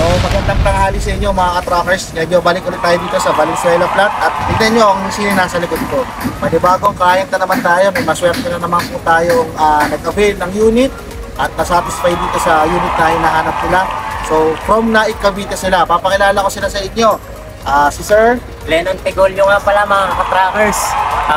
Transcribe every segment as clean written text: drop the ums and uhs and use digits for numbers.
magandang tanghali sa inyo mga ka-truckers. Medyo balik ulit tayo dito sa Valenzuela Plant. At tignan nyo kung sino nasa likod ko. Panibagong client na naman tayo. May maswerte na naman po tayong nag-avail ng unit at nasatisfy dito sa unit na hinahanap nila. So from Naik, Cavite sila. Papakilala ko sila sa inyo. Si Sir Lennon Pegolyo nga pala mga ka-truckers.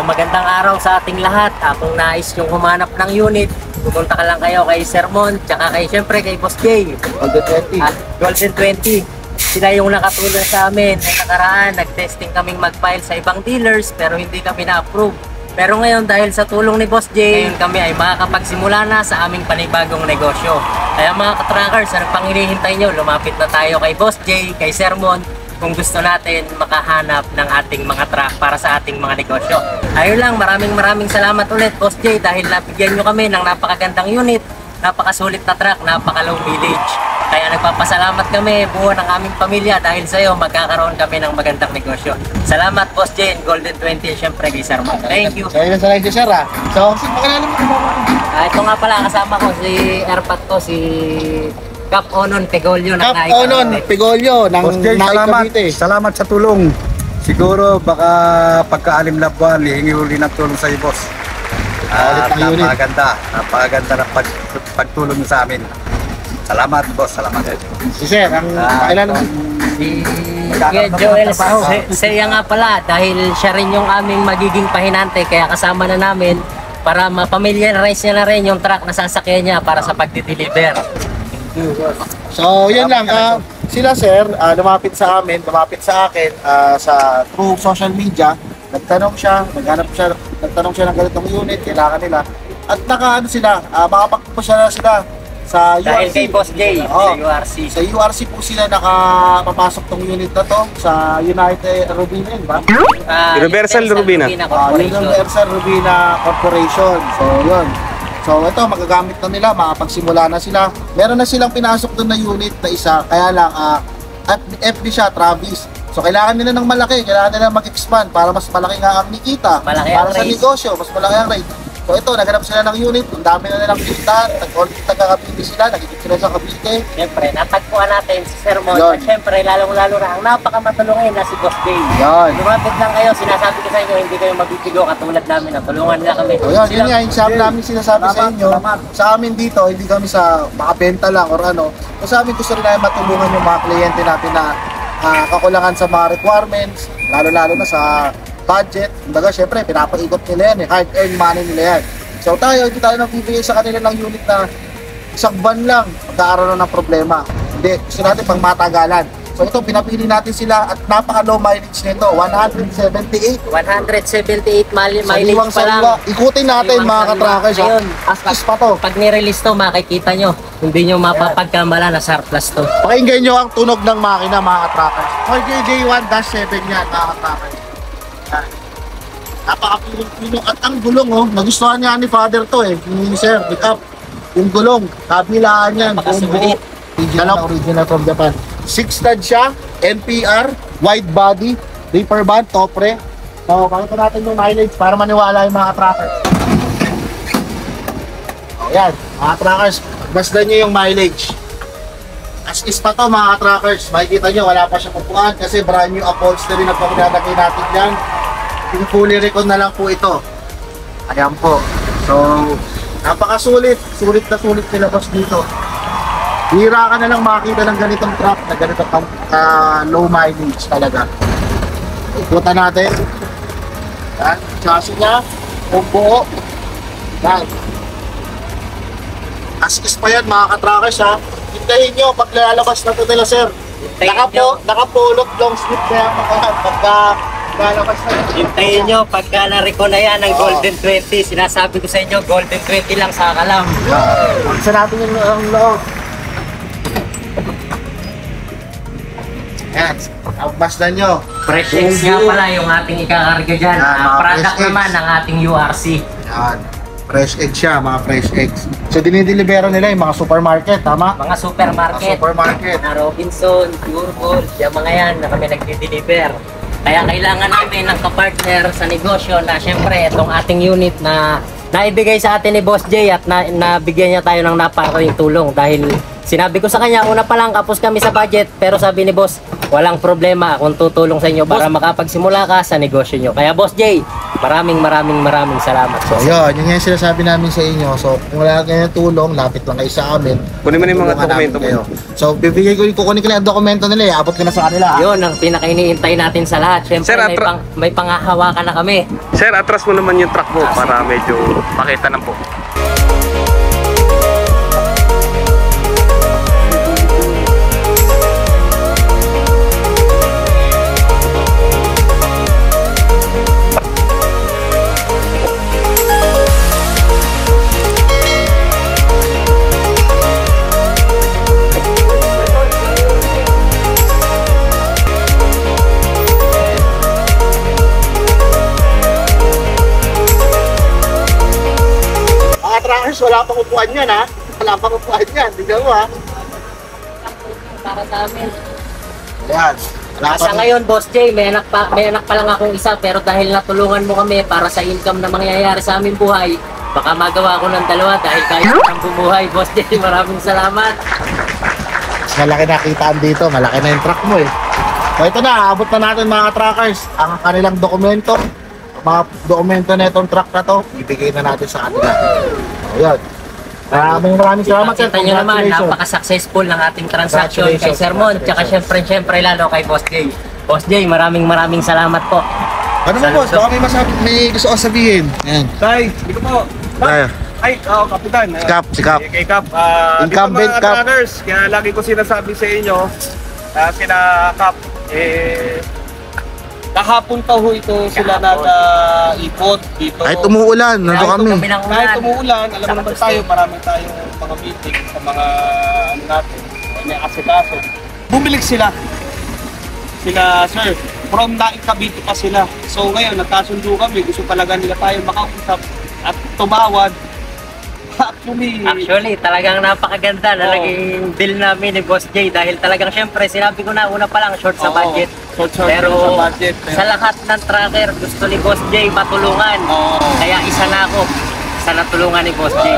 Magandang araw sa ating lahat. Kung nais yung humanap ng unit, pupunta ka lang kayo kay Sir Mon, tsaka syempre kay Boss J. Golden 20. Golden 20. Sila yung nakatulong sa amin. Ay nakaraan, nag-testing kaming mag-file sa ibang dealers pero hindi kami na-approve. Pero ngayon dahil sa tulong ni Boss J, kami ay makakapagsimula na sa aming panibagong negosyo. Kaya mga ka-truckers, ano pang hinihintay nyo? Lumapit na tayo kay Boss J, kay Sir Mon, kung gusto natin makahanap ng ating mga truck para sa ating mga negosyo. Ayun lang, maraming salamat ulit Boss J dahil nabigyan nyo kami ng napakagandang unit, napakasulit na truck, napaka-low mileage. Kaya nagpapasalamat kami, buo ng aming pamilya dahil sa iyo magkakaroon kami ng magandang negosyo. Salamat Boss J and Golden 20, syempre kay Sir Mon. Thank you. Sa inyo sa live Sir So, pakilala mo kung Ito nga pala, kasama ko si airpat ko, si Cap Onon Pegolyo ng Cap Onon Pegolyo ng Naik, Cavite. Salamat sa tulong. Siguro baka pagkaalim na buwan, hihingi uli ng tulong sa iyo, boss. Napakaganda ng pagtulong sa amin. Salamat, boss. Salamat. Si Sir, ang pakilala mo. Si Joel Seya nga pala dahil siya rin yung aming magiging pahinante kaya kasama na namin para mapamilyarize niya na rin yung truck na sasakyan niya para sa pagdi-deliver. So, yun lang. Sila Sir, lumapit sa akin sa through social media. Nagtanong siya ng ganitong unit, kailangan nila. At makapagpapasya na sila sa URC. Dahil kay Boss J, sa URC. Sa URC po sila nakapapasok tong unit na to sa United Rubina, ba? Universal Rubina. Universal Rubina Corporation. So, yun. So ito, magagamit na nila, makapagsimula na sila. Meron na silang pinasok doon na unit na isa, kaya lang FB siya, Travis. So kailangan nila ng malaki, kailangan nila mag-expand para mas malaki nga ang nikita. Malaki para ang sa rate. Negosyo, mas malaki ang rate. So ito, naghanap sila ng unit, ang dami na nilang pintahan, taga-Cavite sila, nagigit sila sa Cavite. Siyempre, natagpuan natin si Sir Mon. Yun. At siyempre, lalong-lalo na ang napakamatulungin na si Boss J. Yan. Lumapit lang kayo, sinasabi ko sa inyo, hindi kayo mabibigo katulad namin. Tulungan nila kami. So yun nga, yung sabi namin sinasabi sa inyo, sa amin dito, hindi kami sa makabenta lang or ano. So sa amin gusto rin namin matulungan yung mga kliyente natin na kakulangan sa mga requirements, lalo-lalo na sa budget. Kumbaga, syempre, pinapaikot nila yan, hard-earned money nila yan. So tayo, hindi tayo nagbibigay sa kanila ng unit na isang buwan lang, magkakaroon na ng problema. Hindi, gusto natin pang matagalan. So ito, pinapili natin sila at napaka-low mileage nito, 178. 178 mileage pa lang. Ikutin natin mga ka-truckers. Ayun, As pa to. pag nirelease to, makikita nyo. Hindi nyo mapapagkamala na surplus to. Pakinggan nyo ang tunog ng makina mga ka-truckers. RJJ1-7 yan mga ka-truckers. Napakapilong-pilong at ang gulong nagustuhan niya ni Father to ni Sir, pick up. Yung gulong, kabilaan yan. Napakasulit. Original from Japan. 6 stud siya, NPR, wide body, reaper band, topre. So, pakita natin yung mileage para maniwala yung mga truckers. Ayan, mga truckers, masdan nyo yung mileage. As is pa to mga truckers, makikita nyo wala pa siya pupuan kasi brand new upholstery na pagdadagay natin dyan. Fully recon na lang po ito. Ayan po. So, napakasulit. Sulit na sulit nila boss dito. Hira ka na lang makakita ng ganitong truck na ganitong low mileage talaga. Ikutan natin. Yan. Chassis niya. Buo. Yan. As is pa yan mga ka-truckers ha. Hintayin nyo pag lalabas na ito nila sir. Nakapulot long slip na yan pagka lalabas na yun. Hintayin nyo, pagka na-recon na yan ng Golden 20, sinasabi ko sa inyo, Golden 20 lang sa kalam. Isa natin yung loob. Yan, masdan nyo. Fresh X nga pala yung ating ikakarga dyan. Product naman ng ating URC. Yan, fresh egg siya, mga fresh eggs. So dinideliveran nila yung mga supermarket, tama? Mga supermarket. Na Robinson, Pure Gold, yung mga yan na kami nagdi-deliver. Kaya kailangan namin ng kapartner sa negosyo na syempre itong ating unit na naibigay sa atin ni Boss J at nabigyan niya tayo ng napakaraming tulong dahil Sinabi ko sa kanya, una pa lang kapos kami sa budget, pero sabi ni boss, walang problema kung tutulong sa inyo para makapagsimula ka sa negosyo nyo. Kaya Boss Jay, maraming salamat. So, yun yung sinasabi namin sa inyo. So, kung wala kayong tulong, lapit lang kayo sa amin. Kunin mo na yung mga Tulungan dokumento namin mo. kayo. So, kukunin ko lang yung dokumento nila eh. Abot ko na sa kanila. Yun ang pinaka-iniintay natin sa lahat. Siyempre, Sir, may pangahawakan na kami. Sir, atras mo naman yung truck mo para medyo makita na po. Mga trackers, wala pa kukuhan yan ha. Wala pa kukuhan yan. Tingnan mo ha. Para sa amin. Yan. Wala Sa pa. ngayon, Boss Jay, may anak pa lang akong isa, pero dahil natulungan mo kami para sa income na mangyayari sa aming buhay, baka magawa ko ng dalawa dahil kaya kang bumuhay. Boss Jay, maraming salamat. Malaki na kitaan dito. Malaki na yung truck mo eh. So ito na, abot na natin mga trackers ang kanilang dokumento. Mga dokumento na itong truck na to, ibigay na natin sa kanila. So yun. Maraming salamat sir. Kita nyo naman, Congratulations. napaka-successful ng ating transaction kay Congratulations. Sir Mon, tsaka syempre lalo kay Boss Jay. Boss Jay, maraming salamat po. Ano mo boss? Baka may gusto kang sabihin. Ayan. Tay, dito po. Tayo. Ay, Kapitan. Si Kap. Kay Kap. Incumbent dito mga Kap. runners, kaya lagi ko sinasabi sa inyo, sina Kap, kahapon pa ho ito sila nag-ikot dito. Kahit umuulan, nandun kami. ng Kahit ulan. umuulan, alam mo naman tayo, maraming tayong mga meeting sa mga ano natin, may asikaso. Bumili sila sir, from Naik Cavite pa sila. So ngayon, nagkasundo kami, gusto talaga nila tayo makausap at tumawad. Actually, talagang napakaganda na Oo. naging deal namin ni Boss Jay dahil talagang syempre, sinabi ko na una pa lang short sa Oo, budget. short Pero sa budget. sa lahat ng tracker, gusto ni Boss Jay matulungan. Oo. Kaya isa na ako sa natulungan ni Boss Jay.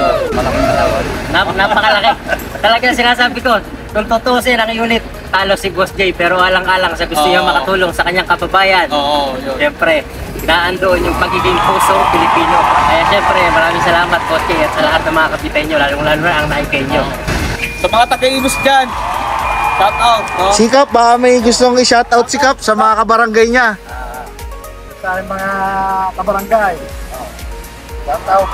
Napakalaki. Talagang sinasabi ko, kung tutusin ang unit, talo si Boss Jay. Pero alang-alang sa gusto niya Oo. makatulong sa kanyang kababayan. Oo, yun. Siyempre, naandoon yung pagiging puso Pilipino. Kaya siyempre, maraming salamat Boss Jay at sa lahat ng mga kapitan nyo, lalong-lalo na ang naikay nyo. Sa mga taga-Imus dyan, shout out, no? Si Kap, baka may gustong i-shoutout si Kap sa mga kabarangay niya. Sa mga kabarangay. Shoutout.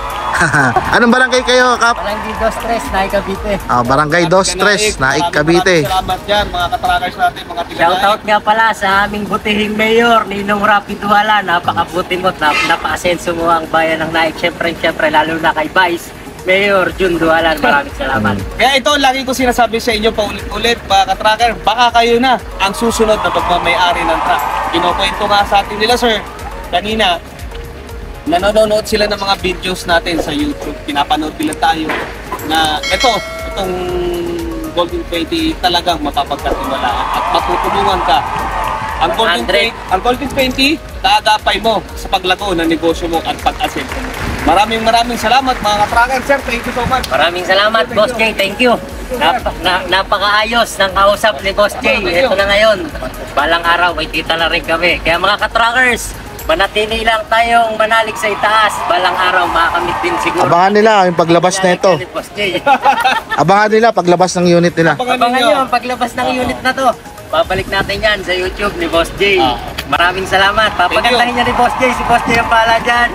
Anong barangay kayo, Kap? Barangay Dos Tres, Naikabite. Barangay Dos Tres, Naik Cavite. Maraming salamat dyan, mga katrackers natin, mga Shoutout nga pala sa aming butihing mayor, Ninong Rapi Duhala. Napakabuti mo, napaasenso mo ang bayan ng Naik. Siyempre, lalo na kay Vice Mayor Jun Duhala. Maraming salamat. Kaya ito, lagi ko sinasabi sa inyo paulit-ulit, mga katracker, baka kayo na ang susunod na pagmamayari ng truck. Kinukwento nga sa atin nila, sir, kanina, nanonood sila ng mga videos natin sa YouTube. Pinapanood nila tayo na itong Golden 20 talagang mapapagkatiwalaan at matutulungan ka. Ang Golden 20, daagapay mo sa paglago ng negosyo mo at pag-asenso mo. Maraming salamat mga katracker. Sir, thank you so much. Maraming salamat, Boss Jay. Thank you. Napakaayos ng kausap ni Boss Jay. Ito na ngayon. Balang araw, may kita na rin kami. Kaya mga katrackers, manatili lang tayong manalig sa itaas. Balang araw, makakamit din siguro. Abangan nila yung paglabas na ito. Ni Boss Jay. Abangan nila paglabas ng unit nila. Abangan nyo ang paglabas ng unit na to. Babalik natin yan sa YouTube ni Boss Jay. Maraming salamat. Papagandahin niya ni Boss Jay. Si Boss Jay ang pala dyan.